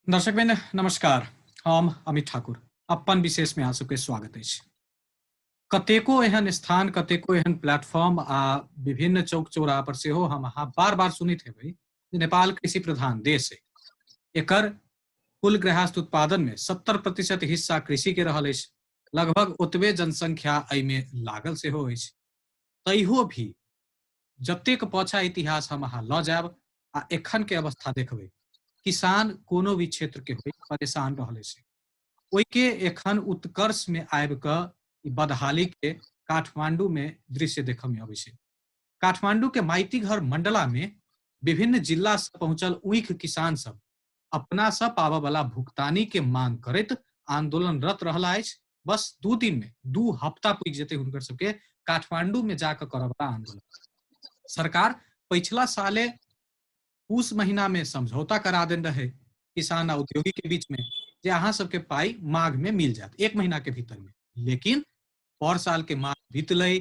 दर्शकबिन नमस्कार। हम अमित ठाकुर अपन विशेष में अहाँ सबके स्वागत अछि। कतेको एहन स्थान, कतेको एहन प्लेटफॉर्म आ विभिन्न चौक चौराहा पर सेहो हम अहाँ बार बार सुनैत हेबै जे नेपाल कृषि प्रधान देश है। एकर कुल गृहस्थ उत्पादन में 70% हिस्सा कृषि के रहल अछि। लगभग ओतबे जनसंख्या एहिमे लागल सेहो अछि। तैयो भी जतेक पाछा इतिहास हम अहाँ लऽ जायब आ एखन के अवस्था देखबै, किसान कोनो भी क्षेत्र के होय परेशान रहल अछि। ओहि के एखन उत्कर्ष में आबि कऽ ई बदहाली के काठमांडू में दृश्य देखऽ में अबै छै। काठमांडू के माइती घर मंडला में विभिन्न जिला से पहुंचल ऊख किसान सब अपना सँ पाबऽ वाला भुगतानी के मांग करैत आंदोलनरत रहला अछि। बस 2 दिन में 2 हफ्ता पुगि जेतै हुनकर सबके काठमांडू में जाकर करऽ वाला आंदोलन। सरकार पिछला साले पूस महीना में समझौता करा देने रहे किसान आ उद्योगी के बीच में जे अहाँ सबके पाई माघ में मिल जायत, 1 महीना के भीतर में। लेकिन पर साल के माघ बीतलै,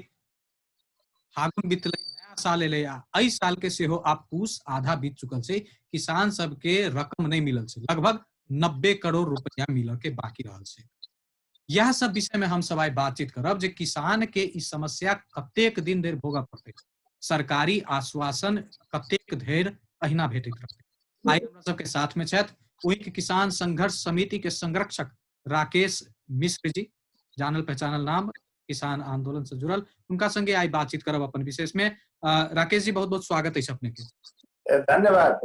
फागुन बीतलै, नया साल एलै आ एहि साल के सेहो आब पूस आधा बीत चुकल छै। किसान सबके रकम नहीं मिलल छै। लगभग 90 करोड़ रुपया मिलऽ के बाकी रहल छै। यह सब विषय में हम सब आइ बातचीत करब जे किसान के ई समस्या कतेक दिन धरि भोगऽ पड़तै, सरकारी आश्वासन कतेक धरि अहिना भेटैत रहतै। आइ हमरा सबके साथ में छथि ऊख किसान संघर्ष समिति के संरक्षक राकेश मिश्र जी, जानल पहचानल नाम, किसान आंदोलन से जुड़ल। उनका संगे आई बातचीत करब अपन विशेष में। राकेश जी, बहुत बहुत स्वागत अछि अपने के। धन्यवाद।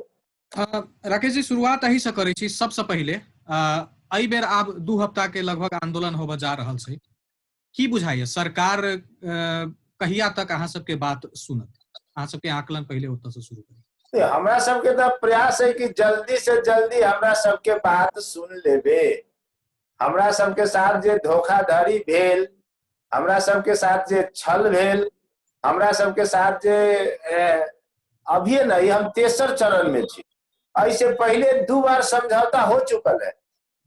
राकेश जी, शुरुआत अही से करै छी। सबसे पहिले एहि बेर आब 2 हफ्ता के लगभग आंदोलन होबऽ जा रहल छै। की बुझाइए सरकार कहिया तक अहाँ सबके बात सुनत? अहाँ सबके आकलन पहिले ओतऽ से शुरू करी। हमरा सबके तो प्रयास है कि जल्दी से जल्दी हमरा सबके बात सुन लेबे। हमरा सबके साथ जे धोखाधड़ी भेल, हमरा सबके साथ जे छल भेल, हमरा सबके साथ जे अभी नहीं, हम तेसर चरण में छी। ऐसे पहले 2 बार समझौता हो चुकल है।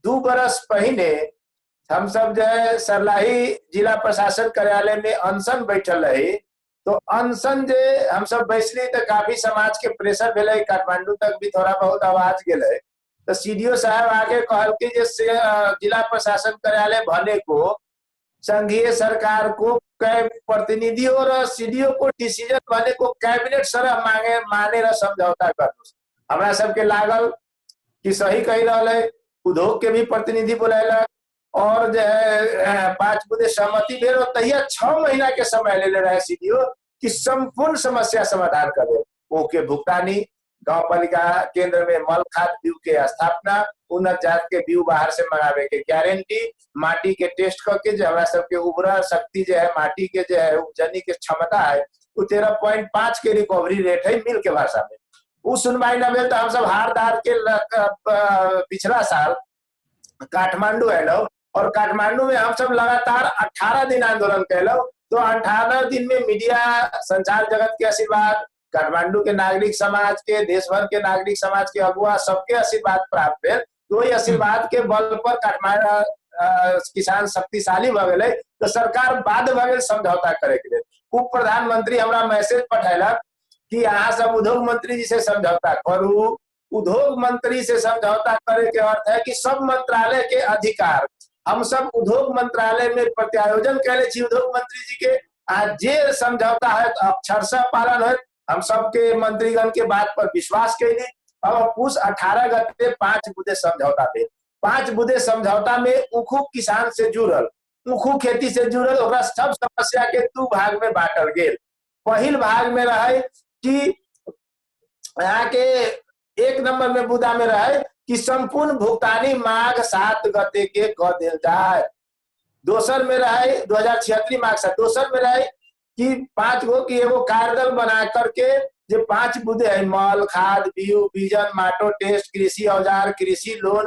2 बरस पहले हम सब जो है सर्लाही जिला प्रशासन कार्यालय में अनशन बैठल रही। तो अनशन जे हम सब बैसली तो काफी समाज के प्रेशर भेले, काठमांडू तक भी थोड़ा बहुत आवाज गेले। तो सीडीओ साहब आगे कहल कि जिला प्रशासन कार्यालय भने को संघीय सरकार को प्रतिनिधि और सीडीओ को डिसीजन भने को कैबिनेट सरह माने र समझौता करनु। हमरा सबके लागल कि सही कही रहल है। उद्योग के भी प्रतिनिधि बुलायलक और जो है 5 बुधे सहमति भेल और तहिया 6 महीना के समय ले रहे सीडीओ कि संपूर्ण समस्या समाधान करे। ओके भुगतानी, गांव पालिका केंद्र में मल खाद बीज के स्थापना, उन्नत जात के बीज बाहर से मंगावे के गारंटी, माटी के टेस्ट करके जो हमरा सबके उर्वरा शक्ति जो है, माटी के जो है उपजनी के क्षमता है, वो 13.5 के रिकवरी रेट है मिल के भाषा में। वो सुनवाई न भेल तो हम सब हार दार के पिछला साल काठमांडू आलो और काठमांडू में हम सब लगातार 18 दिन आंदोलन कैलो। तो 18 दिन में मीडिया, संचार जगत के आशीर्वाद, काठमांडू के नागरिक समाज के, देश भर के नागरिक समाज के अगुआ सबके आशीर्वाद प्राप्त भेल। तो ये आशीर्वाद के बल पर काठमांडू किसान शक्तिशाली भ गेलै। तो सरकार बाध्य भ गेल समझौता करे के लेल। उप प्रधानमंत्री हमरा मैसेज पठेलक कि अहाँ सब उद्योग मंत्री जी से समझौता करू। उद्योग मंत्री से समझौता करे के अर्थ है कि सब मंत्रालय के अधिकार हम सब उद्योग मंत्रालय में प्रत्यायोजन करे छी उद्योग मंत्री जी के। आज जे समझौता है अक्षरशः पालन है। हम सबके मंत्रीगण के बात पर विश्वास कैली। अब पूस 18 गते 5 बुधे समझौता भेल। 5 बुधे समझौता में उखू किसान से जुड़ल, उखू खेती से जुड़ल ओकरा सब समस्या के 2 भाग में बांटल गेल। पहिल भाग में रहे कि यहाँ के 1 नंबर में बुदा में रहे कि संपूर्ण भुगतानी माघ 7 गते के क देल जाए। दोसर में रहे 2076 माघ 7। दोसर में रहे कि 5 गो की एगो कार्यदल बना करके जे 5 बुधे है मल खाद बीज बीजन माटो टेस्ट कृषि औजार कृषि लोन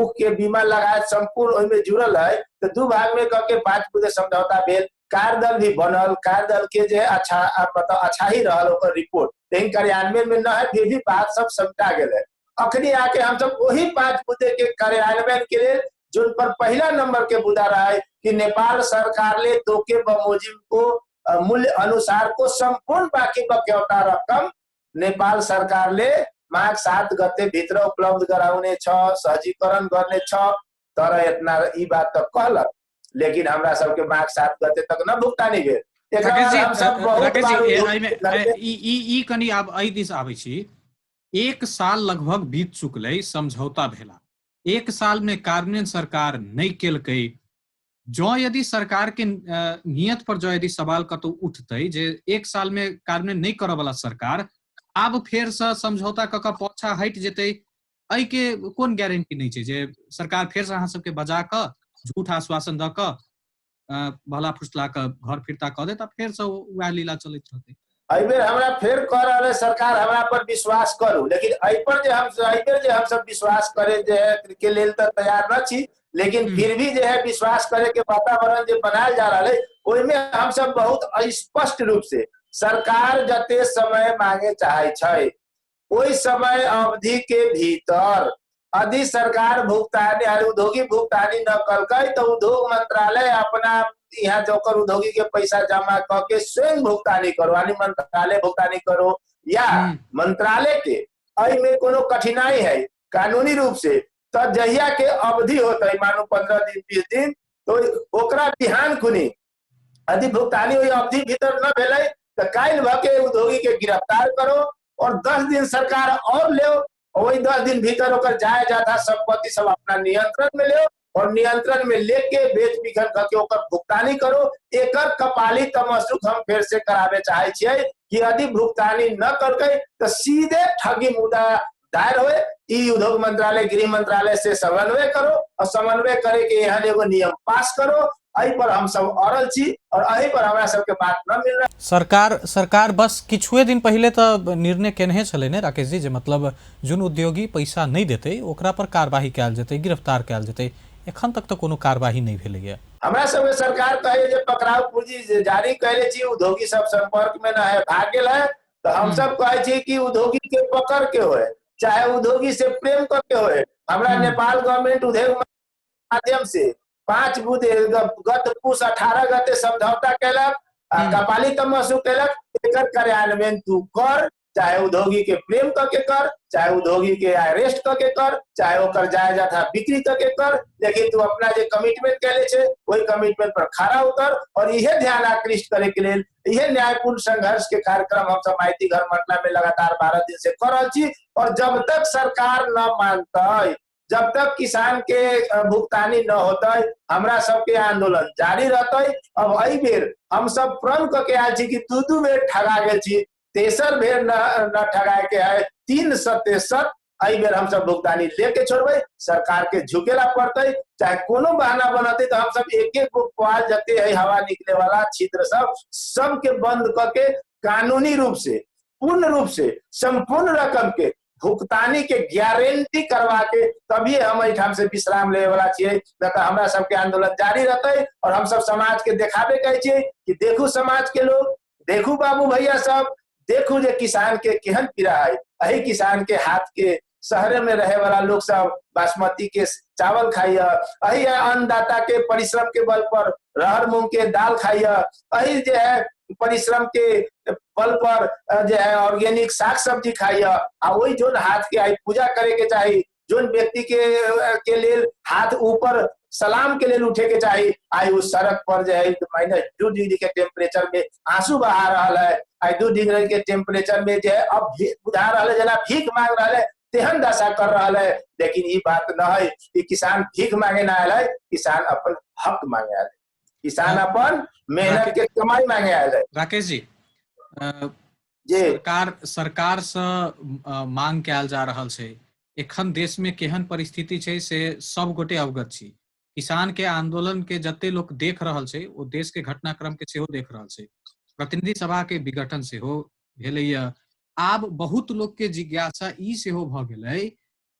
ऊख के बीमा लगाए संपूर्ण ओहिमे जुड़ल है। तो 2 भाग में करके 5 बुधे समझौता भेल। कार्यदल भी बनल, कार्यदल के जे अच्छा मतलब अच्छा ही रहल ओकर रिपोर्ट, लेकिन कार्यान्वयन में न है। फिर भी बात सब समझा गेल है। अखनी आके हम सब वही 5 बुधे के कार्यान्वयन के लिए जो पर पहला नंबर के बुदा रहा है कि नेपाल सरकार ले तोके बमोजिम को मूल्य अनुसार को संपूर्ण बाकी बक्यौता रकम नेपाल सरकार ले माघ 7 गते भित्र उपलब्ध गराउने छ, सहजीकरण गर्ने छ, तर इतना ई बात त कहलक, लेकिन हमरा सबके माघ 7 गते तक न भुगतानी भेल। राकेश जी कनी आब एहि दिस आबै छी। 1 साल लगभग बीत चुकलै समझौता भेला, 1 साल में कार्यान्वयन सरकार नहीं केलकै। जो यदि सरकार के नियत पर जो यदि सवाल कतौ उठतै जे 1 साल में कार्यान्वयन नहीं करऽ वाला सरकार आब फेर से समझौता कऽ पाछा हटि जेतै, एहि के कोन गारंटी नहीं छै जे सरकार फेर से अहाँ सबके बजा कऽ झूठ आश्वासन दऽ कऽ भला फुसला के घर फिरता कऽ देता, फेर से वएह लीला चलैत रहतै। एहि बेर हमरा फेर कह रहल है सरकार हमरा पर विश्वास करू, लेकिन एहि पर जे हम सब विश्वास करे जे के लेल त तैयार न छी, लेकिन फिर भी जे है विश्वास करे के वातावरण जे बनायल जा रहा है ओहिमे हम सब बहुत स्पष्ट रूप से सरकार जते समय मांगे चाहे छै ओहि समय अवधि के भीतर यदि सरकार भुगतानी उद्योगी भुगतानी न करके तो उद्योग मंत्रालय अपना यहाँ जोकर उद्योगी के पैसा जमा करके स्वयं भुगतानी करो, यानी मंत्रालय भुगतानी करो, या मंत्रालय के में कोनो कठिनाई है कानूनी रूप से तो जहिया के अवधि होता है, मानो 15 दिन 20 दिन, तो ओकरा बिहान खुनी यदि भुगतानी हुई अवधि भीतर न भेले तो काल्हि भके उद्योगी के गिरफ्तार करो और 10 दिन सरकार और ले, वही 10 दिन भीतर होकर जाया जाता संपत्ति सब अपना नियंत्रण में ले और नियंत्रण में लेके बेच बिखन करके ओकर भुगतानी करो। एक कपाली तमसुक हम फिर से करावे चाहे छिए कि यदि भुगतानी न करके तो सीधे ठगी मुद्दा दायर हुए, ई उद्योग मंत्रालय गृह मंत्रालय से समन्वय करो और समन्वय करे के यहाँ एगो नियम पास करो। एहि पर हम सब अड़ल छी और एहि पर हमरा सबके बात न मिल रहा। सरकार बस किछुए दिन पहले तो निर्णय केने छले ने राकेश जी, जे मतलब जोन उद्योगी पैसा नहीं देते ओकरा पर कार्यवाही कैल जेतै, गिरफ्तार कैल जेतै, एखन तक तो कोनो कार्यवाही नहीं भेलैया। हमरा सब सरकार कहे जे पकड़ाव पूंजी जारी कैले छी, उद्योगी सब संपर्क में न है, भाग गेल है, तो हम सब कहे छी कि उद्योगी के पकड़ के होए चाहे उद्योगी से प्रेम करके होए। हमरा नेपाल गवर्नमेंट उद्योग माध्यम से 5 बुध गत पुस 18 गते समझौता कैलक, कपाली तमसु कैलक, एकर कार्यान्वयन तू कर, चाहे उद्योगी के प्रेम करके कर, चाहे उद्योगी के अरेस्ट करके कर, चाहे ओकर जायजा था बिक्री करके कर, लेकिन तू अपना जे कमिटमेंट कैले छे वही कमिटमेंट पर खड़ा उतर। और यह ध्यान आकृष्ट करे के लिए यह न्यायपूर्ण संघर्ष के कार्यक्रम हम सब माइती घर मंडला में लगातार 12 दिन से कर रहल छी। और जब तक सरकार न मानते, जब तक किसान के भुगतानी न होता, हमरा सबके आंदोलन जारी रहते। अब एहि बेर हम सब प्रण करके आयल छी कि 2 बेर ठगा गेल छी, तेसर बेर न ठगाए के है, 3 एहि बेर हम सब भुगतानी लेके छोड़बे। सरकार के झुकेला पड़ते, चाहे कोनो बहाना बनते, तो हम सब एक एक पाल जते है हवा निकले वाला छिद्र सबके बंद करके कानूनी रूप से पूर्ण रूप से संपूर्ण रकम के भुगतानी के गारंटी करवा के तभी हम एठाम से विश्राम ले वाला छिए। हमरा सबके आंदोलन जारी रहते और हम सब समाज के देखाबे कहे छिए कि देखू समाज के लोग, देखू बाबू भैया सब, देखू जे किसान के केहन पीड़ा है। अही किसान के हाथ के शहर में रहे वाला लोग सब बासमती के चावल खाइए, अही अन्नदाता के परिश्रम के बल पर रहर मूंग के दाल खाइए, अही जो है परिश्रम के बल पर जो है ऑर्गेनिक साग सब्जी खाइए। आ वही जो हाथ के आई पूजा करे के चाहिए, जो व्यक्ति के लिए हाथ ऊपर सलाम के लिए उठे के चाहिए, आई उस सड़क पर जो है -2 डिग्री के टेम्परेचर में आंसू बहा रहा है, आई 2 डिग्री के टेम्परेचर में जो है अब बुझा रहा है जना भीख मांग रहा है, तेहन दशा कर रहा है। लेकिन ये बात न है कि किसान भीख मांगे ना आयल है, किसान अपन हक मांगे आयल है, किसान अपन मेहनत के कमाई मांगे आयल है। राकेश जी, सरकार से मांग कैल जा रहल छै, एखन देश में केहन परिस्थिति छै से सब गोटे अवगत छी। किसान के आंदोलन के जते लोग देख रहल छै ओ देश के घटनाक्रम के सेहो देख रहल छै, प्रतिनिधि सभा के विघटन सेहो भेलैया। आब बहुत लोग के जिज्ञासा ई सेहो भ गेलै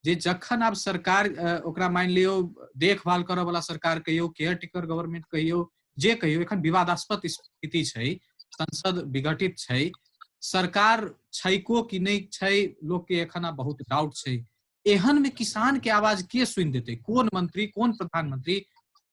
जे जखन आब सरकार ओकरा मान लियो देखभाल करे वाला सरकार कहियो, केयर टेकर गवर्नमेंट कहियो, जे कहियो, एखन विवादास्पद स्थिति छै, संसद विघटित छै, सरकार छैको कि नहीं छै लोग के एखन बहुत डाउट छै। एहन में किसान के आवाज के सुन देते, कौन मंत्री, कौन प्रधानमंत्री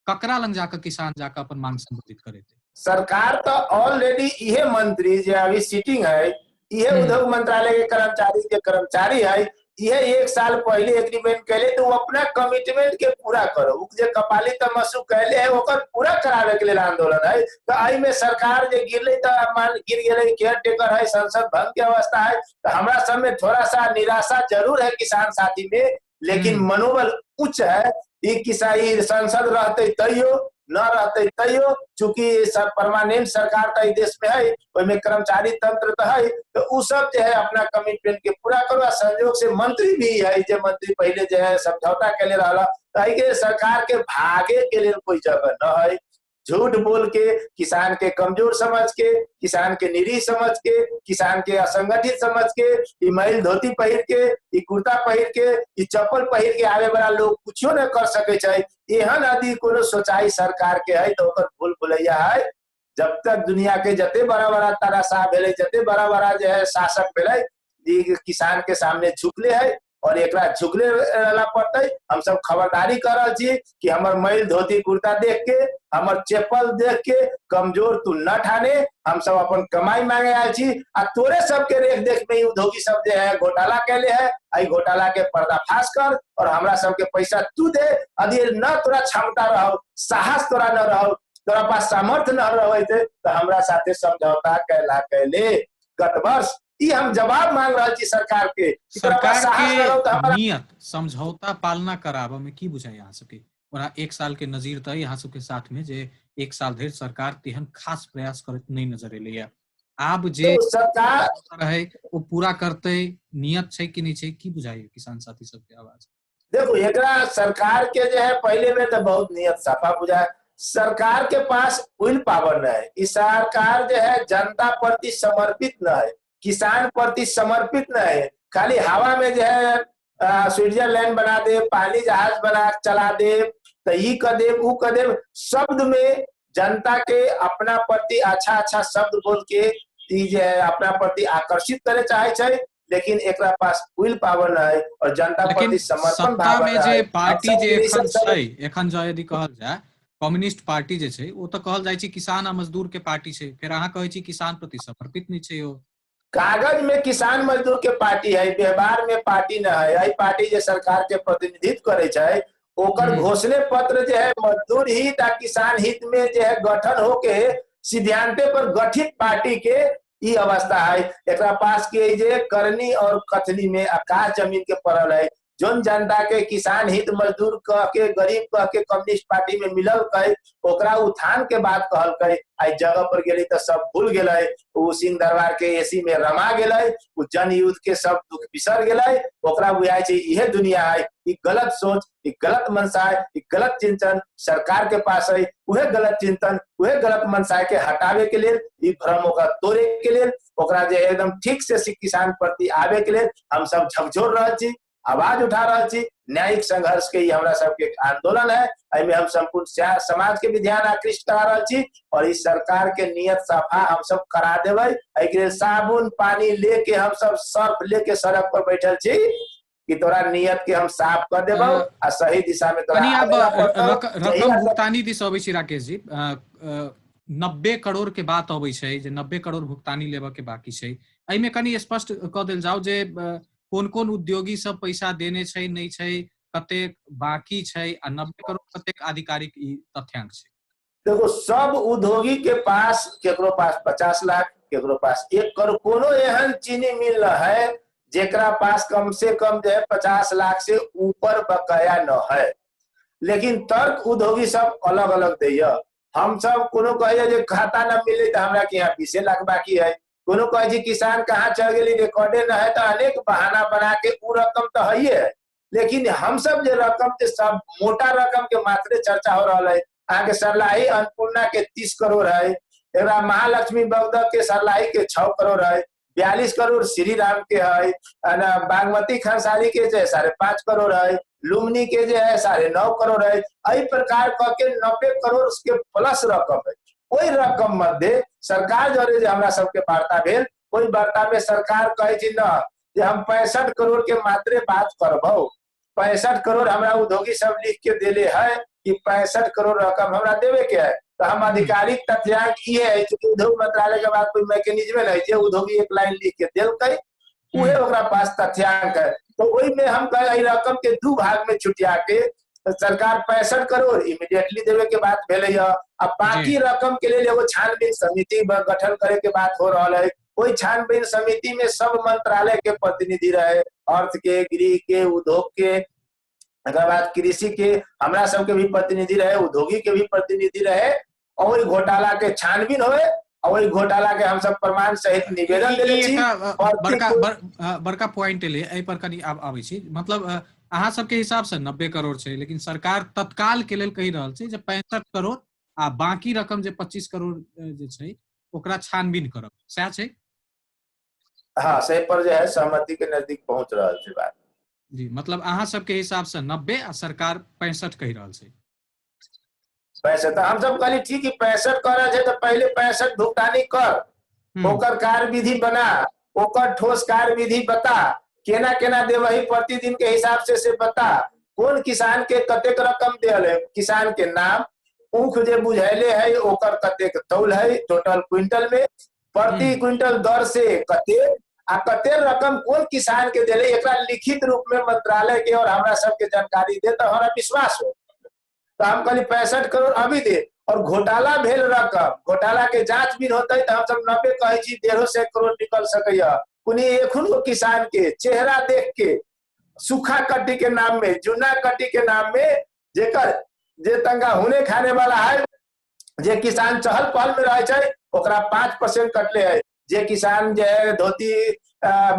ककरा लंग जाकर किसान जाकर अपन मांग संबोधित करेते? सरकार तो ऑलरेडी यह मंत्री जो अभी सिटिंग है यह उद्योग मंत्रालय के कर्मचारी है, यह 1 साल पहले एग्रीमेंट कैले तो अपना कमिटमेंट के पूरा करो, जे कपाली तमस्सु कैले है ओकर पूरा करावे के लिए आंदोलन है। तो आई में सरकार जे गिरले तो मान गिर गेले, केयर टेकर है, संसद भंग की अवस्था है, तो हमरा सब में थोड़ा सा निराशा जरूर है किसान साथी में, लेकिन मनोबल उच्च है। ई किसाई संसद रहते तैयो न रहते तैयो, चूंकि सब परमानेंट सरकार तो देश में है, उसमें कर्मचारी तंत्र तो है, तो उ सब जो है अपना कमिटमेंट के पूरा करो। संयोग से मंत्री भी है, जो मंत्री पहले जो है समझौता के लिए रहा, तो सरकार के भागे के लिए कोई जगह न है। झूठ बोल के किसान के कमजोर समझ के, किसान के निरीह समझ के, किसान के असंगठित समझ के, ई मैल धोती पहिर के, ई कुर्ता पहिर के, ई चप्पल पहिर के आवे वाला लोग कुछ न कर सके छै। एहन यदि कोनो सोचाई सरकार के है तो ओकर भूल भुलैया है। जब तक दुनिया के जते बड़ा बड़ा तानाशाह भेले, जते बड़ा बड़ा जो है शासक भेले, किसान के सामने झुकले है और एकरा झुकले रहला पड़ते। हम सब खबरदारी कर रहे छी कि हमर मैल धोती कुर्ता देख के, हमर चप्पल देख के कमजोर तू न ठाने। हम सब अपन कमाई मांगे आयल छी, आ तोरे सबके रेख देख में उद्योगी सब जो है घोटाला कैले है, आई घोटाला के पर्दाफाश कर और हमरा सबके पैसा तू दे। यदि न तोरा क्षमता रहो, साहस तोरा न रहो, तोरा पास सामर्थ्य न रहे तो हमरा साथे समझौता कैला कैले। गत वर्ष हम जवाब मांग रहा छी सरकार के, सरकार के नियत समझौता पालना कराबे में की बुझाय यहाँ सबके, और 1 साल के नजीर तय यहाँ सबके साथ में जे 1 साल धरि सरकार तेहन खास प्रयास करत नहीं नजर एले। आब जे तो सरकार है वो पूरा करते नियत छै कि नहीं छै, की बुझाय किसान साथी सबके आवाज? देखो एकरा सरकार के जो है पहले में तो बहुत नियत साफा बुझाय। सरकार के पास विल पावर न है, इस सरकार जो है जनता प्रति समर्पित न है, किसान प्रति समर्पित न है। खाली हवा में जो है स्विट्जरलैंड बना दे, पानी जहाज बना चला दे, तो ई कर दे वो कर दे, शब्द में जनता के अपना प्रति अच्छा अच्छा शब्द बोल के जो है अपना प्रति आकर्षित करे चाहे छै, लेकिन एकरा पास विल पावर न है और जनता प्रति समर्पण भाव में जे पार्टी जे एखन छै, एखन जो यदि कहल जाय कम्युनिस्ट पार्टी जे छै ओ तो कहल जाय छै किसान आ मजदूर के पार्टी छै, फिर अहाँ कहै छी किसान प्रति समर्पित नहीं छै। ओ कागज में किसान मजदूर के पार्टी है, व्यवहार में पार्टी न है। आई पार्टी जो सरकार के प्रतिनिधित्व करे छै, ओकर घोषणे पत्र जो है मजदूर हित आ किसान हित में जो है गठन होके सिद्धांते पर गठित पार्टी के ई अवस्था है। एकरा पास के जे करनी और कथनी में आकाश जमीन के पड़ल है। जोन जनता के किसान हित मजदूर कह के, गरीब कह के कम्युनिस्ट पार्टी में मिलल कहे, ओकरा उत्थान के बात कहल कहे, आई जगह पर गेली तो सब भूल गेले। उ सिंह दरबार के एसी में रमा गेले, उ जन युद्ध के सब दुख बिसर गेले। ओकरा बुझाय छै इहे दुनिया है। ई गलत सोच, ई गलत मनसा, ई गलत चिंतन सरकार के पास है। उहे गलत चिंतन, उहे गलत मनसा के हटावे के लिए, ई भ्रम ओकरा तोड़े के लिए, ओकरा जे एकदम ठीक से किसान प्रति आवे के लिए हम सब झकझोर रहे छी, आवाज उठा रहे छी। न्यायिक संघर्ष के हमरा सबके आंदोलन है, एमे हम संपूर्ण समाज के भी ध्यान आकृष्ट करा रहे छी और इस सरकार के नियत साफा हम सब करा देबै। एके साबुन पानी लेके हम सब सर्फ लेके सड़क पर बैठल छी कि तोरा नियत के हम साफ कर देबो आ सही दिशा में तोरा रकम भुगतानी दिस अबै छी। राकेश जी 90 करोड़ के बात अबै छै जे 90 करोड़ भुगतानी लेबे के बाकी छै, एमे कनी स्पष्ट क देल जाओ जे कोन कोन उद्योगी सब पैसा देने छै नहीं छै, कतेक बाकी छै आ 90 करोड़ कतेक आधिकारिक ई तथ्यांक छै। देखो सब उद्योगी के पास, केकरो पास 50 लाख, केकरो पास 1 करोड़, कोनो एहन चीनी मिल है जेकरा पास कम से कम जो है 50 लाख से ऊपर बकाया न है। लेकिन तर्क उद्योगी सब अलग अलग दैया। हम सब कोनो कहे जे खाता न मिले तो हमरा के यहाँ 20 लाख बाकी है, कोनो कहे जी किसान कहाँ चल गई रिकॉर्डे न है, तो अनेक बहाना बना के उ रकम तो है। लेकिन हम सब जो रकम के सब मोटा रकम के मात्रे चर्चा हो रहा है। आगे सरलाही अन्नपूर्णा के 30 करोड़ है, महालक्ष्मी बगदा के सरलाही के 6 करोड़ है, 42 करोड़ श्री राम के है, बागमती खरसाली के जो 5.5 करोड़ है, लुम्बिनी के जो है 9.5 करोड़ है। इस प्रकार के 90 करोड़ के प्लस रकम है। कोई रकम मध्य सरकार जो हमरा सबके वार्ता भेल, कोई वार्ता में सरकार कहे छी न जे हम 65 करोड़ के मात्रे बात करबो। 65 करोड़ हमरा उद्योगी सब लिख के देले है कि 65 करोड़ रकम हमरा देवे के है, तो हम आधिकारिक तथ्यांक ये है कि उद्योग मंत्रालय के बाद कोई मैकेनिज्म नहीं जे उद्योगी एक लाइन लिख के देलकै उहे ओकरा पास तथ्यांक है। तो वही में हम रकम के दू भाग में छुटिया के सरकार 65 करोड़ इमीडिएटली देवे के बात भेले है। अब बाकी रकम के लिए एगो छानबीन समिति गठन करे के बात हो रहा है। वही छानबीन समिति में सब मंत्रालय के प्रतिनिधि रहे, अर्थ के, गृह के, उद्योग के, अगर बात कृषि के हमरा सबके भी प्रतिनिधि रहे, उद्योगी के भी प्रतिनिधि रहे, और वही घोटाला के छानबीन होए और वही घोटाला के हम सब प्रमाण सहित निवेदन देले छी। बड़का पॉइंट ले एहि पर कनी आबै छी, मतलब अहाँ सबके हिसाब से 90 करोड़ छै, लेकिन सरकार तत्काल के लेल कहि रहल छै जे 65 करोड़ आ बाकी रकम जे 25 करोड़ जे छै ओकरा छानबीन करब, सएह छै? हाँ, सही पर जो है सहमति के नजदीक पहुंच रहल छै बात जी। मतलब अहाँ सबके हिसाब से 90 आ सरकार 65 कहि रहल छै। 65 तो हम सब कहली ठीक है 65 कर रहे थे तो पहले 65 भुगतानी कर, ओकर कार्य विधि बना, ओकर ठोस कार्य विधि बता, केना केना देवही प्रतिदिन के हिसाब से बता, कौन किसान के कतेक रकम देल है, किसान के नाम, ऊख जे बुझैले है ओकर कतेक तौल है टोटल क्विंटल में, प्रति क्विंटल दर से कतेक आ कतेक रकम कौन किसान के देले, एकरा लिखित रूप में मंत्रालय के और हमरा सबके जानकारी दे तो हमारा विश्वास हो। तो हम कहली 65 करोड़ अभी दे, और घोटाला भेल रकम, घोटाला के जांच भी होते तो हम सब 90 कहे छी 150 करोड़ निकल सकैया। कुनी एखुनो किसान के चेहरा देख के सूखा कट्टी के नाम में, जुना कट्टी के नाम में जेकर जे तंगा होने खाने वाला है, जे किसान चहल पहल में रहे छै ओकरा 5% कटले है, जे किसान जे है धोती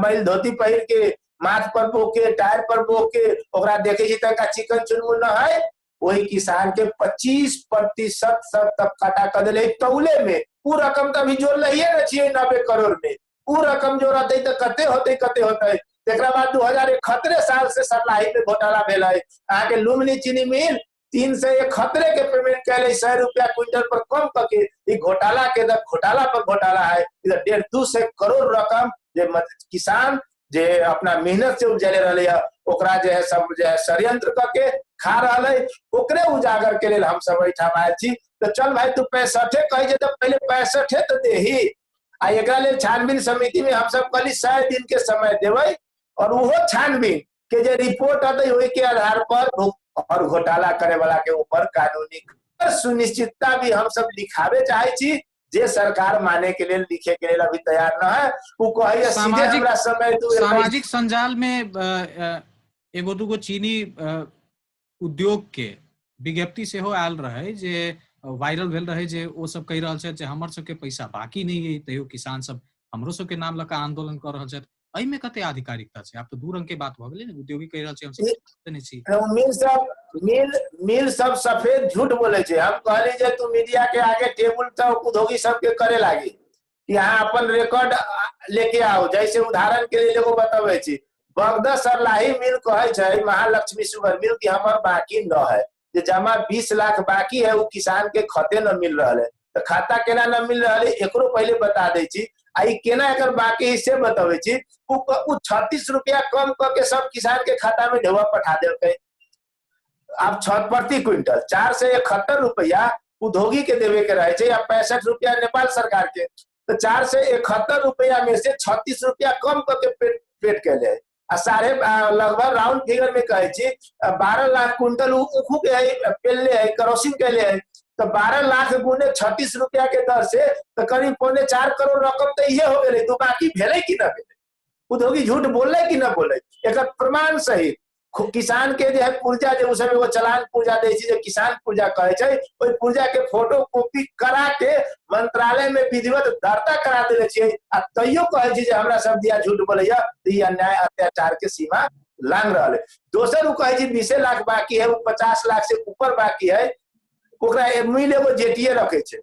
मैल धोती पहिर के माथ पर बोके टायर पर बोके ओकरा देखे छी तंगा चिकन चुनमुन न है, वही किसान के 25% सब तक काटा कर दिले तौले में। वो रकम तो अभी जोड़ लिये न छिए 90 करोड़ में, वो रकम जोड़ते तो कते होते। तेकरा बाद 2071 साल से सरलाही में घोटाला भेल है। अहाँ के लुम्बिनी चीनी मिल 371 के पेमेंट कैले 100 रुपया क्विंटल पर कम करके, घोटाला के घोटाला पर घोटाला है। इधर 150 करोड़ रकम जे किसान जे अपना मेहनत से उपजले रहे ओकरा जे है सब जे है षड्यंत्र करके खा रहा है, ओकरे उजागर के लिए हम सब एठाम आयल छी। तो चल भाई तू 65 कही जे तो पहले 65 तो देही, आ एकरा लेल छानबीन समिति में हम सब कहली 100 दिन के समय देवे, और वो छानबीन के जे रिपोर्ट आते वही के आधार पर और घोटाला करे वाला के ऊपर कानूनी सुनिश्चितता भी हम सब लिखावे चाहे छी, जे सरकार माने के लिए लिखे के लिए अभी तैयार न है। वो कहे सीधे हमरा समय सामाजिक संजाल में एगो दूगो चीनी उद्योग के विज्ञप्ति से हो आयल रहे जे वायरल भेल रहे जे वो सब कह रहल छै जे हमर सबके पैसा बाकी नहीं है, तैयो किसान सब हमरो सबके नाम लका आंदोलन कर रहल छै। एहि में कते आधिकारिकता छै? आप तो दू रंग के बात भ गेलै ने, उद्योगी कह रहल छै हम सब नहीं छी, मिल सब सफेद झूठ बोले छै। हम कहली जे तू मीडिया के आगे टेबल तक उद्योगी सबके करे लागी कि यहाँ अपन रिकॉर्ड लेके आओ। जैसे उदाहरण के लिए एगो बतावे छी, बगदा सरलाही मिल कहे छै महालक्ष्मी शुगर मिल की हमर बाकी न है, जे जमा 20 लाख बाकी है वो किसान के खाते न मिल रहा है। तो खाता केना न मिल रहा है एकरो पहले बता दे छी, आई केना एकर बाकी हिस्से बतावे छी। उ 36 रुपया कम करके सब किसान के खाता में ढेवा पठा देलकै। अब प्रति क्विंटल 4 से 71 रुपया उद्योगी के देवे के रहे छै, या 65 रुपया नेपाल सरकार के। तो 4 से 71 रुपया में से 36 रुपया कम करके पेट के ले, लगभग राउंड फिगर में कहे छी 12 लाख क्विंटल ऊखू के पेले है, क्रॉसिंग के लिए है। तो 12 लाख गुने 36 रुपया के दर से तो करीब 4.25 करोड़ रकम तो ये हो गए। तो बाकी भेले कि न भेले, उद्योगी झूठ बोले कि न बोले, एक प्रमाण सहित किसान के जो है पुर्जा जो उसमें वो चलान पुर्जा दे छी, जो किसान पुर्जा कहे छै, ओई पुर्जा के फोटो कॉपी करा के मंत्रालय में विधिवत दर्ता करा देले छियै। आ तैयो कहे छी जे हमरा सब दिया झूठ बोलैया, तो ये अन्याय अत्याचार के सीमा लांग रहा है। दोसर वो कहे छी 20 लाख बाकी है, वो 50 लाख से ऊपर बाकी है, ओकरा मिल एगो जेटीए रखे छै।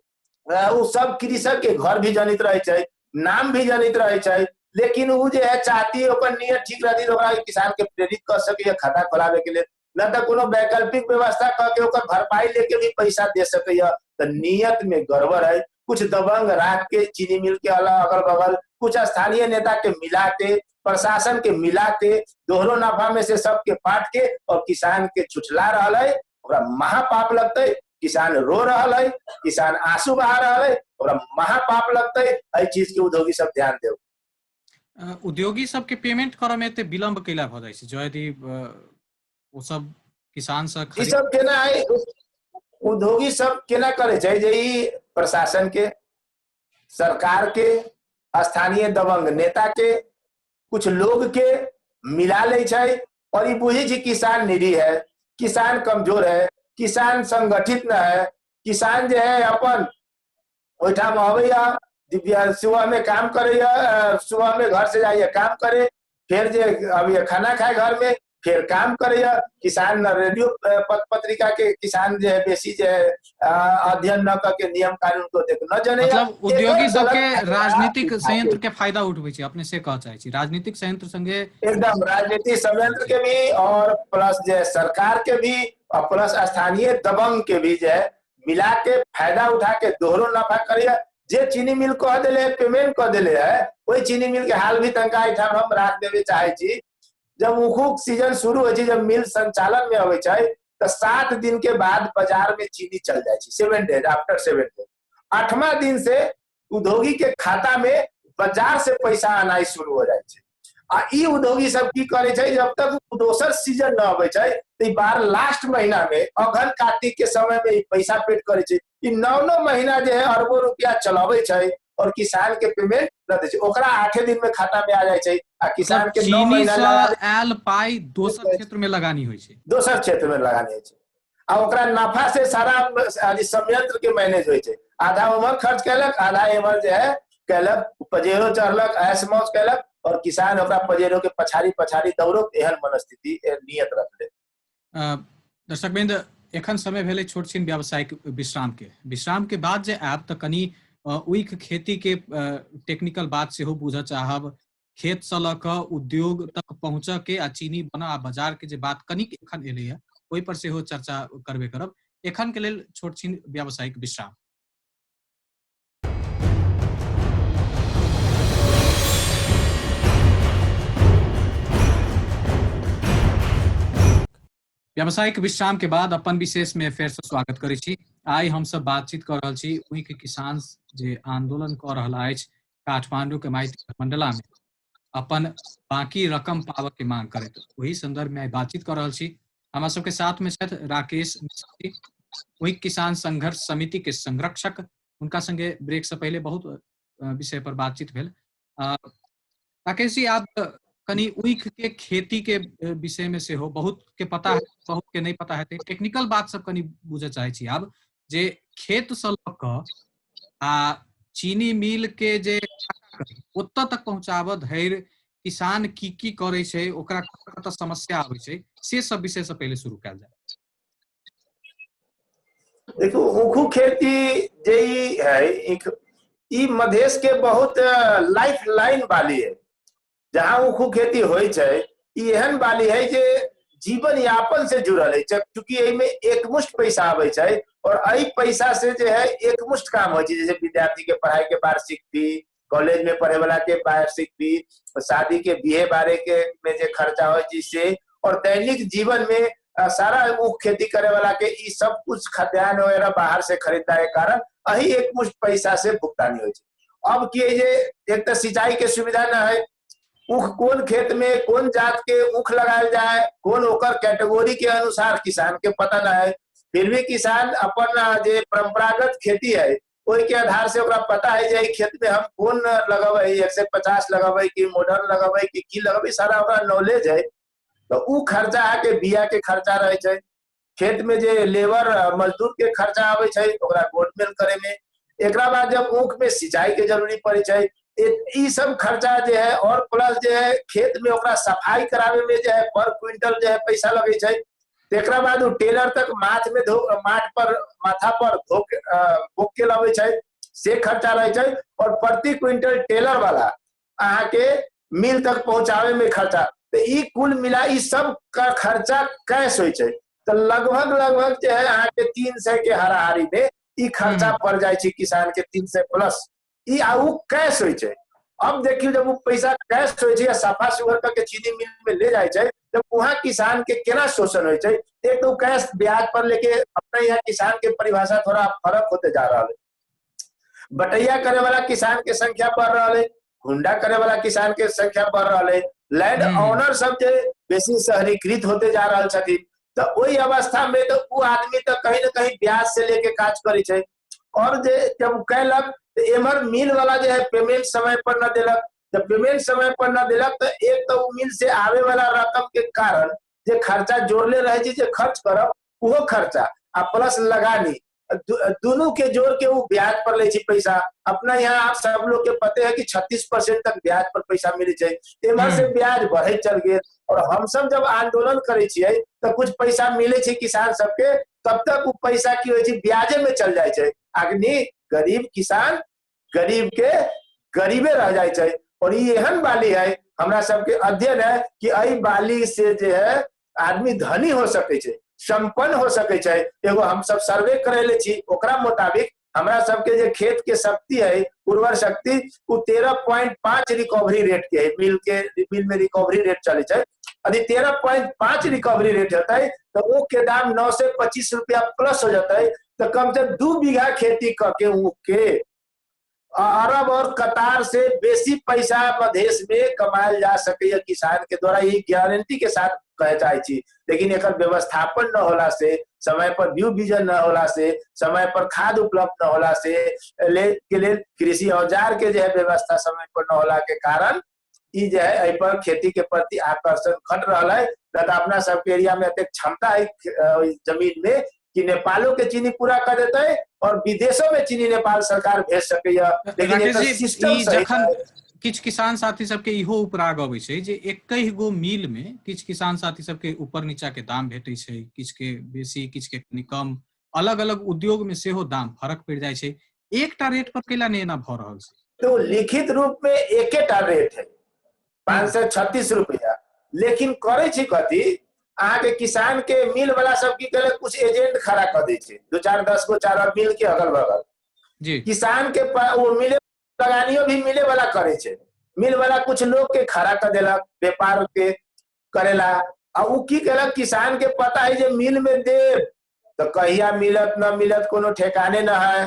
वो सब कृषक के घर भी जनित रहे छै, नाम भी जनित रहे छै, लेकिन वो जो है चाहती है ओकर नियत ठीक रहती तो किसान के प्रेरित कर सके खाता खोलावे के लिए, न तो कोनो वैकल्पिक व्यवस्था करके ओकर भरपाई लेके भी पैसा दे सके। तो नियत में गड़बड़ है। कुछ दबंग राख के चीनी मिल के अगल बगल कुछ स्थानीय नेता के मिला के, प्रशासन के मिला के, दोहरो नफा में से सबके बांट के और किसान के छुटला रहा है, महापाप लगते। किसान रो रहा है, किसान आंसू बहा रहा है, ओकरा महापाप लगता है। एहि चीज के उद्योगी सब ध्यान देव। उद्योगी सबके पेमेंट करे में एते विलम्ब कैला भ जाइ छै, जो यदि ओ सब किसान से ई खरीद सब केना है, उद्योगी सब केना करे छै जे ई प्रशासन के, सरकार के, स्थानीय दबंग नेता के, कुछ लोग के मिला ले छै और ई बुझी छै किसान निरीह है, किसान कमजोर है, किसान संगठित न है, किसान जो है अपन ओहिठाम अबैया, दिव्या सुबह में काम करे, सुबह में घर से जाइए काम करे, फिर जे अभी खाना खाए घर में, फिर काम करे। किसान रेडियो पत्रिका के किसान जो है बेसी जो है अध्ययन न करके नियम कानून को देख न जाने। मतलब उद्योगी सबके राजनीतिक संयंत्र के फायदा उठबै छै, अपने से कह चाहे छी राजनीतिक संयंत्र संगे एकदम राजनीतिक संयंत्र के भी और प्लस जो है सरकार के भी और प्लस स्थानीय दबंग के भी जो है मिला के फायदा उठा के दोहरो नफा करिए। जे चीनी मिल कह दिले पेमेंट कह दिले है, वही चीनी मिल के हाल भी तनका एठाम हम राख देवे चाहे छी। जब उखुक सीजन शुरू हो, जब मिल संचालन में अबै छै तो 7 दिन के बाद बाजार में चीनी चल जाए, 7 डेज आफ्टर 7 डेज। 8वां दिन से उद्योगी के खाता में बाजार से पैसा आना शुरू हो जाए छै। आ ई उद्योगी सब की करे छै, जब तक दोसर सीजन न अबै छै तो ई बार लास्ट महीना में अगहन कार्तिक के समय में पैसा पेड करे छै। ई 9 महीना जो है अरबों रुपया चलावे छै और किसान के पेमेंट न दे छै, ओकरा 8 दिन में खाता में आ जाए छै। आ किसान के 9 महीना आयल पाई दोसर क्षेत्र में लगानी होइ छै, दोसर क्षेत्र में लगानी होइ छै आ ओकरा नफा से सारा संयंत्र के मैनेज होइ छै। आधा उमर खर्च कैलक, आधा एमर जो है कैलक, पजेरो चढ़लक, ऐश मौज कैलक और किसान ओकरा पजेरो के पछाड़ी पछाड़ी दौड़ो, एहन मनस्थिति नियत रखले। दर्शक बिंद, एखन समय भेले छोट छीन व्यावसायिक विश्राम के बाद जे आब त कनी उइक खेती के टेक्निकल बात से हो बुझ चाहब, खेत से ल क उद्योग तक पहुंच के आ चीनी बना आ बाजार के जे बात कनिक एखन एले है ओहि पर से हो चर्चा करबे करब। एखन के लेल छोट छीन व्यावसायिक विश्राम। व्यावसायिक विश्राम के बाद अपन विशेष में फेर से स्वागत करै छी। आई हम सब बातचीत कर रहल छी उही के किसान जे आंदोलन कर रहल अछि काठमांडू के माइती मंडला में अपन बाकी रकम पावे के मांग करैत, वही संदर्भ में बातचीत कर रहल छी। हमरा सबके साथ में छथि राकेश मिश्रा, वही किसान संघर्ष समिति के संरक्षक। उनका संगे ब्रेक से पहले बहुत विषय पर बातचीत भेल। राकेश जी, आप कनी उइख के खेती के विषय में से हो, बहुत के पता है, बहुत के नहीं पता है, टेक्निकल बात सब कनी बुझे चाहे छी आब, जे खेत से ल क आ चीनी मिल के जे ओतऽ तक पहुंचाबऽ धैर्य किसान की करे छै, ओकरा कतऽ समस्या आबै छै, से सब विषय से पहले शुरू कयल जाए। देखो ऊखू खेती जे है ई मधेश के बहुत लाइफ लाइन वाली है। जहाँ ऊखू खेती होइ छै ई एहन वाली है जे जीवन यापन से जुड़ल है, चूंकि एहिमे एकमुष्ट पैसा आबै छै और एहि पैसा से जो है एकमुष्ट काम होइ छै, जैसे विद्यार्थी के पढ़ाई के वार्षिक फी, कॉलेज में पढ़े वाला के वार्षिक फी, शादी के बिहे बारे के में जे खर्चा हो जिससे, और दैनिक जीवन में सारा ऊख खेती करे वाला के ई सब कुछ खाद्यान्न वगैरह बाहर से खरीदने के कारण अही एकमुष्ट पैसा से भुगतानी होइ छै। अब की जे एक तो सिंचाई के सुविधा न है, ऊख कोन खेत में कोन जात के ऊख लगायल जाए, कोन ओकर कैटेगरी के अनुसार किसान के पता न है। फिर भी किसान अपन जे परंपरागत खेती है ओहि के आधार से ओकरा पता है जे खेत में हम कोन लगबै, 150 लगबै कि मॉडर्न लगबै कि की लगबै, सारा ओकरा नॉलेज है। तो ऊ खर्चा के बिया के खर्चा रहे छै, खेत में जे लेबर मजदूर के खर्चा आबै छै ओकरा गोडमेल करे में, एकरा बाद जब ऊख में सिंचाई के जरूरी पड़े छै, ई सब खर्चा जो है और प्लस जो है खेत में ओकरा सफाई करावे में जो है पर क्विंटल जो है पैसा लगे छै। एकरा बाद टेलर तक माथ पर माथा पर भोग के लावे छै, से खर्चा रहे छै। और प्रति क्विंटल टेलर वाला अहाँ के मिल तक पहुंचावे में खर्चा, तो ई कुल मिला ई सब का खर्चा कैश होइ छै। तो लगभग जो है अहाँ के 300 के हाराहारी में ई खर्चा पड़ जाए छै किसान के, 300 प्लस ई आउ कैश होइ छै। अब देखियो जब वो पैसा कैश होइ छै या सफा सुगर करके चीनी मिल में ले जाए छै, जब वहां किसान के केना शोषण होइ छै। एक तो कैश ब्याज पर लेके अपने यहाँ किसान के परिभाषा थोड़ा फर्क होते जा रहा है। बटैया करे वाला किसान के संख्या बढ़ रहा है, हुंडा करे वाला किसान के संख्या बढ़ रहा है, लैंड ऑनर सब जे बेसी शहरीकृत होते जा रहा छथिन। तो वही अवस्था में तो वो आदमी तो कहीं ना कहीं ब्याज से लेके काज करे छे, और जे जब कहलक तो एमहर मिल वाला जो है पेमेंट समय पर न दिलक। जब पेमेंट समय पर न दिलक तो एक तो मिल से आवे वाला रकम के कारण जे खर्चा जोड़ले रहे छी, जे खर्च करब वो खर्चा आ प्लस लगानी दोनों के जोड़ के वो ब्याज पर ले छी पैसा। अपना यहाँ आप सब लोग के पते है कि 36% तक ब्याज पर पैसा मिले छे, एमहर से ब्याज बढ़े चल गए। और हम सब जब आंदोलन करे छिए तो कुछ पैसा मिले छे किसान सबके, तब तक वो पैसा की होय छे ब्याजे में चल जाए छे। अग्नि गरीब किसान गरीब के गरीबे रह जाए छे। और ये एहन बाली है, हमरा सबके अध्ययन है कि एहि बाली से जे है आदमी धनी हो सके छे, संपन्न हो सके छे। एगो हम सब सर्वे करेले छी, ओकरा मुताबिक हमरा सबके जे खेत के शक्ति है, उर्वर शक्ति, वो 13.5 रिकवरी रेट के है। मिल में रिकवरी रेट चले छे, यदि 13.5 रिकवरी रेट होता है तो वो के दाम 9 से 25 रुपया प्लस हो जाता है। तो कम से 2 बीघा खेती करके ऊख के अरब और कतार से बेसी पैसा मधेश में कमायल जा सके किसान के द्वारा, ये गारंटी के साथ कहे चाहे छी। लेकिन एक व्यवस्थापन न होला से, समय पर बीज बीजन न होला से, समय पर खाद उपलब्ध न होला से, कृषि औजार के जो है व्यवस्था समय पर न होला के कारण ई जो है एहि पर खेती के प्रति आकर्षण घट रहा है। अपना सबके एरिया में एते क्षमता है जमीन में कि नेपालों के चीनी पूरा कर देते है और विदेशों में चीनी नेपाल सरकार भेज सके। लेकिन एकर सिस्टम सही है। किछ किसान साथी सबके इहो उपराग अबै छै जे एकहि गो मिल में किछ किसान साथी सबके ऊपर नीचा के दाम भेटै छै, किछ के बेसी किछ के कम, अलग अलग उद्योग में सेहो दाम फरक पड़ जाय छै। एकटा रेट पर केला नहीं एना भ रहल छै? तो लिखित रूप में एकेटा रेट है 536 रुपया, लेकिन करे छी कथी अहाँ के किसान के मिल वाला सब की करे कुछ एजेंट खड़ा कर दे छे, 2-4-10 गो 4 मिल के अगल बगल जी। किसान के वो मिले लगानियो भी मिले वाला करे छे, मिल वाला कुछ लोग के खड़ा कर देलक व्यापार के करेला। आ उ की केलक किसान के पता है जे मिल में देव तो कहिया मिलत न मिलत कोनो ठेकाने न है।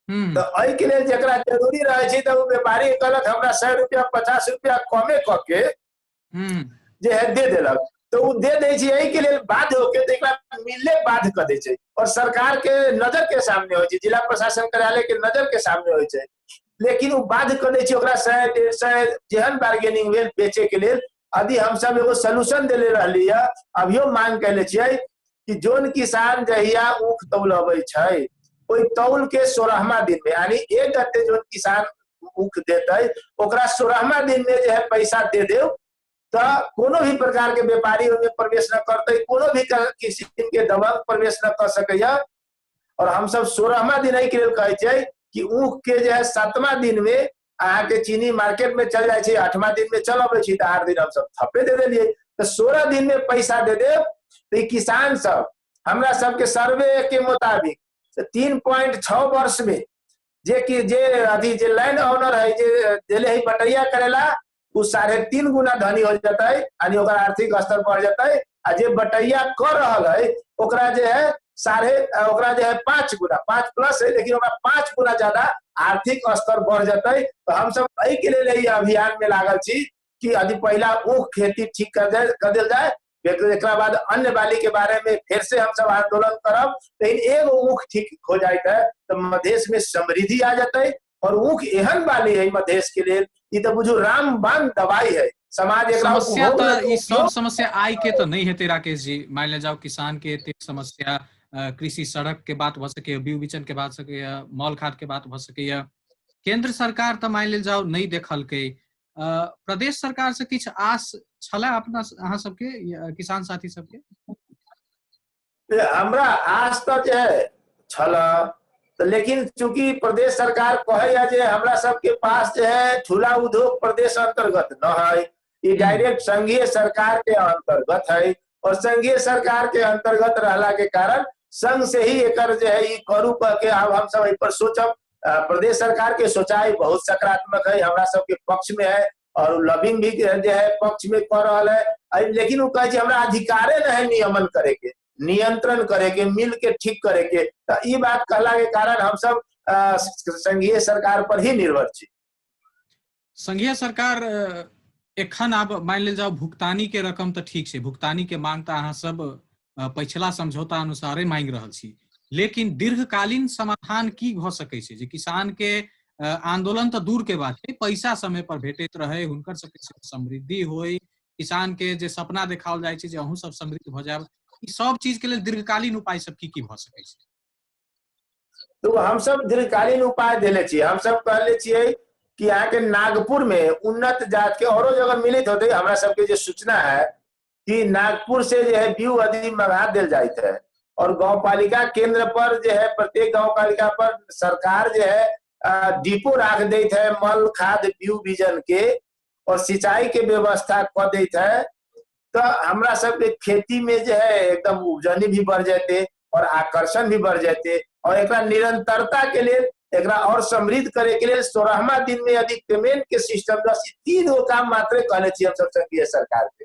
तो एहि के लिए जेकरा जरूरी रहे छै तो वो व्यापारी कहलक हमरा 100 रुपया 50 रुपया कमे क के जे है दे देलक। तो वो दे दे छै, एहि के लिए बाध्य होके तो एकरा मिले बाध्य कर दे छै। और सरकार के नजर के सामने होय छै, जिला प्रशासन कार्यालय के नजर के सामने होय छै, लेकिन वो बाध्य कर दे छै ओकरा 100-150 जेहन बार्गेनिंग भेल बेचे के लिए। यदि हम सब एगो सोल्यूशन देले रहली है, अभियो मांग कैले छियै कि जोन किसान जहिया ऊख तौलबै छै ओइ तौल के 16वां दिन में, यानी एक गते जोन किसान ऊख देते ओकरा 16वां दिन में जो है पैसा दे देव तो कोनो भी प्रकार के व्यापारी उनमें प्रवेश न करते, कोनो भी किसी के दबंग प्रवेश न कर सके। और हम सब 16वां दिन के लिए कहे छै कि ऊख के जो है 7वां दिन में अहाँ के चीनी मार्केट में चल जाए, 8वां दिन में चल अबे 8 दिन हम सब थपे दे दिए तो 16 दिन में पैसा दे दे। तो किसान सब हमरा सबके सर्वे के मुताबिक 3.6 वर्ष में जे कि जे अभी जे लैंड ऑनर है जे दिले है बटैया करेला वो 3.5 गुना धनी हो जाता है, यानी ओकर आर्थिक स्तर बढ़ जाता है। आ जे बटैया कर रहा है ओकरा जे है ओकरा जो है 5 गुना 5 प्लस है, लेकिन ओकरा 5 गुना ज्यादा आर्थिक स्तर बढ़ जाता है। तो हम सब एहि के लिए अभियान में लागल छी कि यदि पहला ऊख खेती ठीक कर दिल जाए, एक बाद अन्य बाली के बारे में फिर से हम सब आंदोलन करब। लेकिन एगो ऊख ठीक हो जाए तो मधेश में समृद्धि आ जाता है। और ऊख एहन बाली है मधेश के लिए, ये तो बुझू रामबाण दवाई है। समाज समस्या तो ये सब समस्या आई के तो नहीं है राकेश जी। मान ले जाओ किसान के एते समस्या कृषि सड़क के बात भ सके, बीज बिचन के बात सके, मॉल खाद के बात भ सके, केंद्र सरकार तो मान ले जाओ नहीं देखल के, प्रदेश सरकार से किछ आस छला अपना अहाँ सबके किसान साथी सबके? हमरा आस तो जे छला, लेकिन चूंकि प्रदेश सरकार कहे जे हमरा सबके पास जो है ठूला उद्योग प्रदेश अंतर्गत न है, ये डायरेक्ट संघीय सरकार के अंतर्गत है। और संघीय सरकार के अंतर्गत रहला के कारण संघ से ही एकर जो है करू कह के अब हम सब पर सोचब। प्रदेश सरकार के सोचाई बहुत सकारात्मक है, हमरा सबके पक्ष में है और लॉबिंग भी जो है पक्ष में कर रहा है। लेकिन वो कहे हमरा अधिकारे नहीं नियमन करे के, नियंत्रण करे के, मिल के ठीक करे के। तो ये बात कहला के कारण हम सब संघीय सरकार पर ही निर्भर छी। संघीय सरकार एखन आब मान लेल जाओ भुगतानी के रकम तो ठीक है, भुगतानी के मांग तो अहाँ सब पिछला समझौता अनुसारे मांग रहल छी, लेकिन दीर्घकालीन समाधान की भ सकै छै जे किसान के आंदोलन तो दूर के बात है, पैसा समय पर भेटैत रहे, हुनकर सबके समृद्धि होय, किसान के जे सपना देखाओल जाय छै जे अहूँ सब समृद्ध भ जायब, ई सब चीज के लेल दीर्घकालीन उपाय सब की भ सकै छै? तो हम सब दीर्घकालीन उपाय देले छियै। हम सब कहले छियै कि यहाँ के नागपुर में उन्नत जात के औरो जगह मिलित होते, हमरा सबके जो सूचना है कि नागपुर से जो है बीउ आदि मंगा दिल जाते है, और गांव पालिका केंद्र पर जो है प्रत्येक गांव पालिका पर सरकार जो है डिपो रख देते है मल खाद बीउ बीजन के, और सिंचाई के व्यवस्था कर देते है। तो हमरा सबके खेती में जो है एकदम उपजनी भी बढ़ जाते और आकर्षण भी बढ़ जाते, और एक निरंतरता के लिए एक और समृद्ध करे के लिए 16वां दिन में यदि पेमेंट के सिस्टम 3 गो काम मात्र कहले हम सब संघीय सरकार के।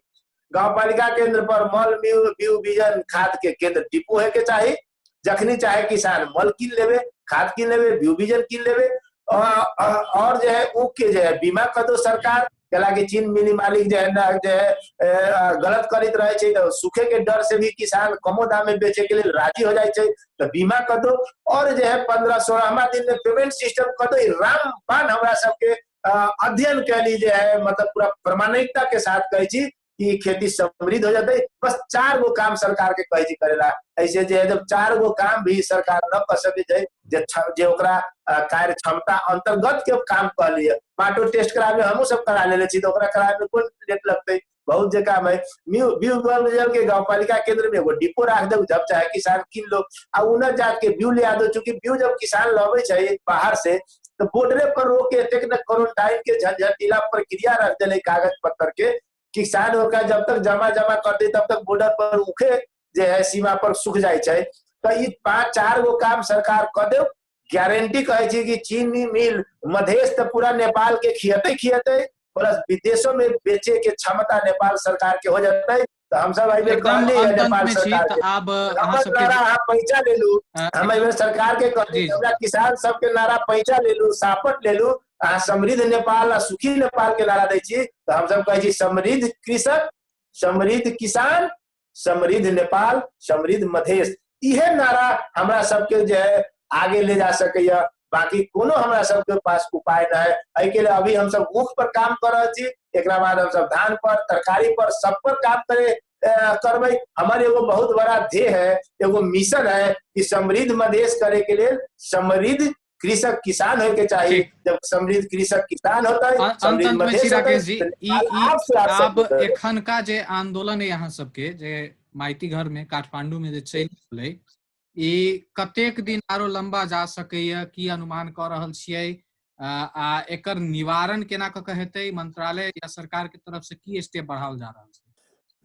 गांव पालिका केंद्र पर मल बीउ बीजन खाद के केंद्र डिपो है के चाहिए, जखनी चाहे किसान मल किन लेवे, खाद किन लेवे, बीउ बीजन किन लेवे, और जो है ऊख के जो है बीमा कर दो सरकार, हालांकि चीन मिनी मालिक जो है ना जो है गलत करित रहे छे, तो सूखे के डर से भी किसान कमो दाम में बेचे के लिए राजी हो जाए छे, तो बीमा कर दो, और जो है 15-16वां दिन में पेमेंट सिस्टम कर दो। रामबाण हमरा सबके अध्ययन के लिए जो है मतलब पूरा प्रामाणिकता के साथ कहे छी कि खेती समृद्ध हो जाते। बस 4 गो काम सरकार के कहे छी करेला, ऐसे जो है जब 4 गो काम भी सरकार न कर सके जे ओकरा कार्य क्षमता अंतर्गत के काम कर लिए। माटो टेस्ट करावे हमहू सब करा लेले छी, तो ओकरा करावे में कोन रेट लगते, बहुत जे काम है। बीउ बीजन के गांव पालिका केंद्र में एगो डिपो रख दो, जब चाहे किसान किन लो, आ उन्नत जात के बीउ ले आ दो। चूंकि बीउ जब किसान लवे छे बाहर से, तो बॉर्डरे पर रोक के क्वारंटाइन के झंझटिला प्रक्रिया रख देले कागज पत्र के, किसान होकर जब तक जमा कर दे तब तक बॉर्डर पर उखे जो है सीमा पर सूख जाए छे। तो ये 5-4 गो काम सरकार कर दे, गारंटी कहे छी कि चीनी मिल मधेश तो पूरा नेपाल के खियते प्लस विदेशों में बेचे के क्षमता नेपाल सरकार के हो जाते। तो हम सब कहली है नेपाल सरकार के, अब पैसा ले लू, हम सरकार के कहली किसान सबके नारा पैसा ले लू, सापट ले लू, समृद्ध नेपाल आ सुखी नेपाल के नारा दै छी। तो हम सब कहे छी समृद्ध कृषक, समृद्ध किसान, समृद्ध नेपाल, समृद्ध मधेश, इहे नारा हमरा सबके जो है आगे ले जा सके। बाकी कोनो हमरा सबके पास उपाय न है। एहि के लिए अभी हम सब ऊख पर काम कर रहे छी, एकरा बाद हम सब धान पर, तरकारी पर, सब पर काम करबै। हमारे एगो बहुत बड़ा ध्येय है, एगो मिशन है कि समृद्ध मधेश करे के लिए समृद्ध कृषक किसान होय के चाहिए। जब समृद्ध कृषक किसान होता है, समृद्ध मधेश होता है। अब एखन का जे आंदोलन है यहाँ सबके जे माइती घर में काठमांडू में जे चल रहलै, ई कतेक दिन आरो लंबा जा सकैया, की अनुमान कर रहल छियै, आ एकर निवारण केना क हेतै? मंत्रालय या सरकार के तरफ से की स्टेप बढ़ावल जा रहल छै?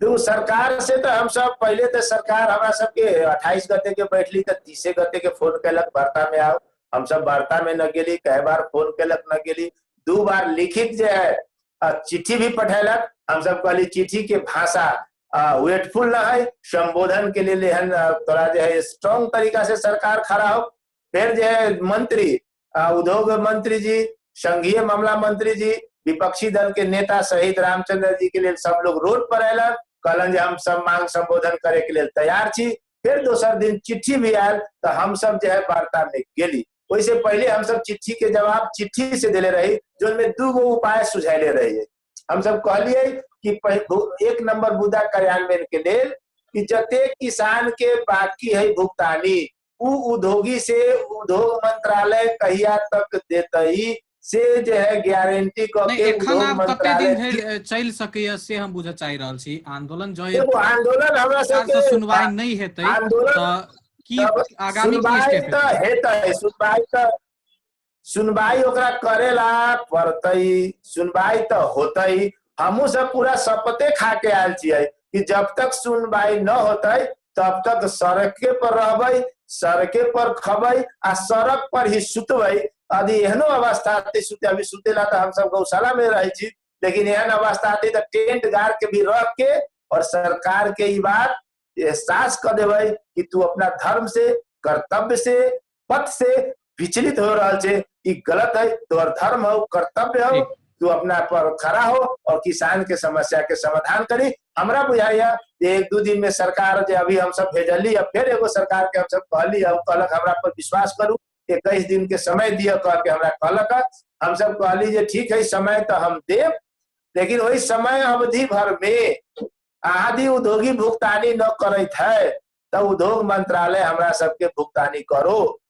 तो सरकार से तो हम सब पहले तो सरकार हमरा सबके 28 गते के बैठली, तो 30 गते के फोन कैलक वार्ता में आओ, हम सब वार्ता में न गेली, कई बार फोन कैलक न गेली, 2 बार लिखित जो है चिट्ठी भी पठेलक। हम सब कहली चिट्ठी के भाषा वेटफुल न है, संबोधन के लिए लेहन थोड़ा जो है स्ट्रॉन्ग तरीका से सरकार खड़ा हो। फिर जो है मंत्री उद्योग मंत्री जी, संघीय मामला मंत्री जी, विपक्षी दल के नेता शहीद रामचंद्र जी के लिए सब लोग रोड पर आयल, कहलन जे हम सब मांग संबोधन करे के लिए तैयार छी। फिर दोसर दिन चिट्ठी भी आयल, तो हम सब जो है वार्ता में गेली। वैसे पहले हम सब चिट्ठी के जवाब चिट्ठी से दिले रही, जो में 2 गो उपाय सुझाइले रही। हम सब कहलिए कि 1 नंबर मुद्दा कार्यान्वयन के लिए कि जते किसान के बाकी है भुगतानी, उ उद्योगी से उद्योग मंत्रालय कहिया तक देतई से जो है गारंटी क के उद्योग मंत्रालय चल सकैया से हम बुझ चाहि रहल छी। आंदोलन जो आंदोलन हमरा सबके सुनवाई नहीं हेतै, त की आगामी की स्टेप हेतै? सुनवाई ओकरा करेला पड़तई, सुनवाई तो होतई। हमू सब पूरा शपथे खा के आयल छियै कि जब तक सुनवाई न होतई तब तक सड़के पर रहबै, सड़के पर खबै, आ सड़क पर ही सुतबै। यदि एहनो अवस्था आती सुते, अभी सुतेला तो हम सब गौशाला में रहे छी, लेकिन एहन अवस्था आती तो टेंट गाड़ के भी रख के, और सरकार के ई बात एहसास कर देबै कि तू अपना धर्म से, कर्तव्य से, पथ से विचलित हो रहा है, ये गलत है। तोहर धर्म हो, कर्तव्य हो, तू अपना पर खड़ा हो और किसान के समस्या के समाधान करी। हमरा बुझाइया एक दू दिन में सरकार जे अभी हम सब भेजली, अब फिर एगो सरकार के हम सब कहली, अब कहलक हमरा पर विश्वास करू, 21 दिन के समय दिया कह के हमरा कहलक। हम सब कहली जे ठीक है, समय तो हम देव, लेकिन वही समय अवधि भर में आदि उद्योगी भुगतानी न करत है तो उद्योग मंत्रालय हमरा सबके भुगतानी करो,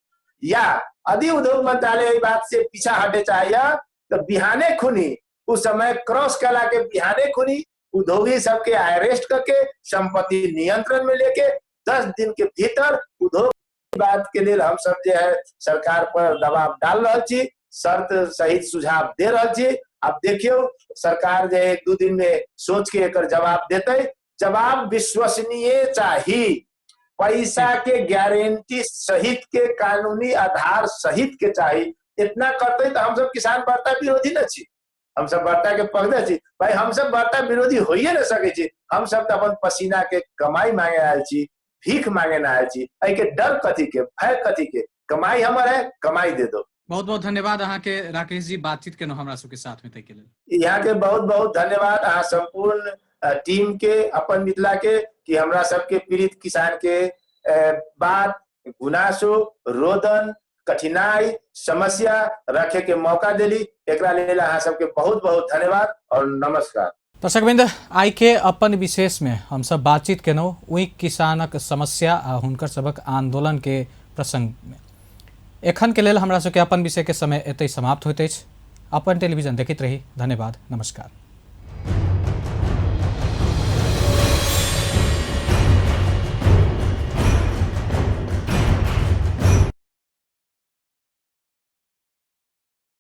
या यदि उद्योग मंत्रालय बात से पीछा हटे चाहिए तो बिहाने खुनी उस समय क्रॉस कला के बिहाने खुनी उद्योगी सबके अरेस्ट करके संपत्ति नियंत्रण में लेके 10 दिन के भीतर उद्योग बात के लिए हम सब जो है सरकार पर दबाव डाल रहा छी, शर्त सहित सुझाव दे रहा छी। अब देखियो सरकार जो एक दू दिन में सोच के एक जवाब देते, जवाब विश्वसनीय चाहिए, पैसा के गारंटी सहित के, कानूनी आधार सहित के चाहिए। इतना करते तो हम सब किसान वार्ता विरोधी न छी, हम सब वार्ता के पगड़े छी भाई, हम सब वार्ता विरोधी होइए न सके छी। हम सब तो अपन पसीना के कमाई मांगे आयल छी, भीख मांगे ना आयल छी। ऐ के डर कथी के, भय कथी के, कमाई हमर है, कमाई दे दो। बहुत बहुत धन्यवाद अहाँ के राकेश जी, बातचीत के हमरा सबके साथ में तय के लेल। यहाँ के बहुत बहुत धन्यवाद अहाँ संपूर्ण टीम के, अपन मिथिला के, कि हमरा सबके पीड़ित किसान के बात, गुनासो, रोदन, कठिनाई, समस्या रखे के मौका दिली, एकरा लेल अहाँ सबके बहुत बहुत धन्यवाद और नमस्कार। दर्शकवृन्द, आई के अपन विशेष में हम सब बातचीत केनौ उही किसानक समस्या आ हुनकर सबक आंदोलन के प्रसंग में। एखन के लेल हमरा सबके अपन विषय के समय एतै समाप्त होइत अछि। अपन टेलीविजन देखैत रही। धन्यवाद, नमस्कार।